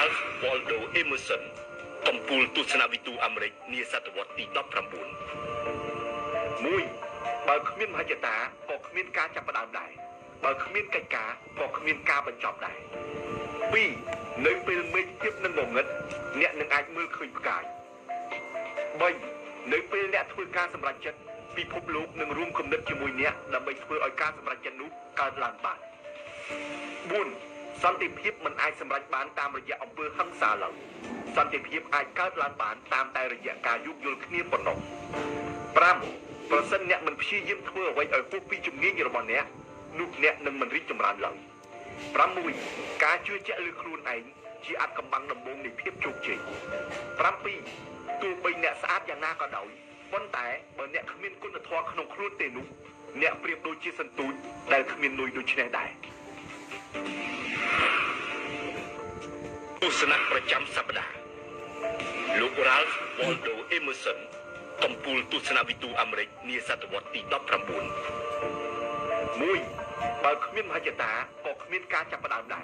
Ralph Waldo Emerson កំពូលទស្សនវិទូអាមេរិកនាសតវត្សទី19 1. បើគ្មានមហិច្ឆតាក៏គ្មានការចាប់ផ្ដើមដែរបើគ្មានកិច្ចការក៏គ្មានការបញ្ចប់ដែរ 2. នៅពេលមេឃទាបនឹងងងឹតអ្នកនឹងអាចមើលឃើញផ្កាយ 3. នៅពេលអ្នកធ្វើការសម្រេចចិត្តពិភពលោកនឹងរួមគំនិតជាមួយអ្នកដើម្បីធ្វើឲ្យការសម្រេចចិត្តនោះកើតឡើងបាន 4. សន្តិភាពមិនអាចសម្រេចបានតាមរយៈអំពើហិង្សាឡើយសន្តិភាពអាចកើតឡើងបានតាមតែរយៈការយោគយល់គ្នាប៉ុណ្ណោះ 5. ប្រសិនអ្នកមិនព្យាយាមធ្វើអ្វីឲ្យហួសពីជំនាញរបស់អ្នកនោះអ្នកនឹងមិនរីកចម្រើនឡើយ 6. ការជឿជាក់លើខ្លួនឯងជាអាថ៌កំបាំងដំបូងនៃភាពជោគជ័យ 7. ទោះបីអ្នកស្អាតយ៉ាងណាក៏ដោយប៉ុន្តែបើអ្នកគ្មានគុណធម៌ក្នុងខ្លួនទេនោះអ្នកប្រៀបដូចជាសន្ទូចដែលគ្មាននុយដូច្នេះដែរទស្សនៈប្រចាំសប្តាហ៍លោក Ralph Waldo Emerson កំពូលទស្សនវិទូអាមេរិកនាសតវត្សទី19 1. បើគ្មានមហិច្ឆតាក៏គ្មានការចាប់ផ្ដើមដែរ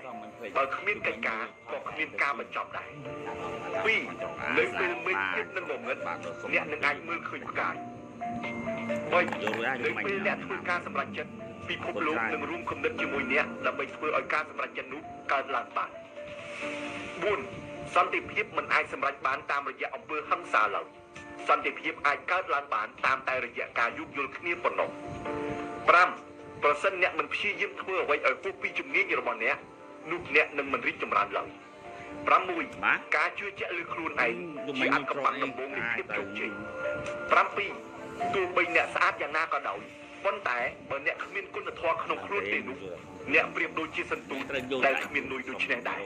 បើគ្មានកិច្ចការក៏គ្មានការបញ្ចប់ដែរ 2. នៅពេលមេឃទាបនឹងងងឹតអ្នកនឹងអាចមើលឃើញផ្កាយ 3. នៅពេលអ្នកធ្វើការសម្រេចចិត្តពិភពលោកនឹងរួមគំនិតជាមួយអ្នកដើម្បីធ្វើឲ្យការសម្រេចចិត្តនោះកើតឡើងបាន 4. សន្តិភាពមិនអាចសម្រេចបានតាមរយៈអំពើហិង្សាឡើយសន្តិភាពអាចកើតឡើងបានតាមតែរយៈការយោគយល់គ្នាប៉ុណ្ណោះ 5. ប្រសិនអ្នកមិនព្យាយាមធ្វើអ្វីឲ្យហួសពីជំនាញរបស់អ្នកនោះអ្នកនឹងមិនរីកចម្រើនឡើយ 6. ការជឿជាក់លើខ្លួនឯងជាអាថ៌កំបាំងដំបូងនៃភាពជោគជ័យ 7. ទោះបីអ្នកស្អាតយ៉ាងណាក៏ដោយប៉ុន្តែបើអ្នកគ្មានគុណធម៌ក្នុងខ្លួនទេនោះអ្នកប្រៀបដូចជាសន្ទូចដែលគ្មាននុយដូច្នេះដែរ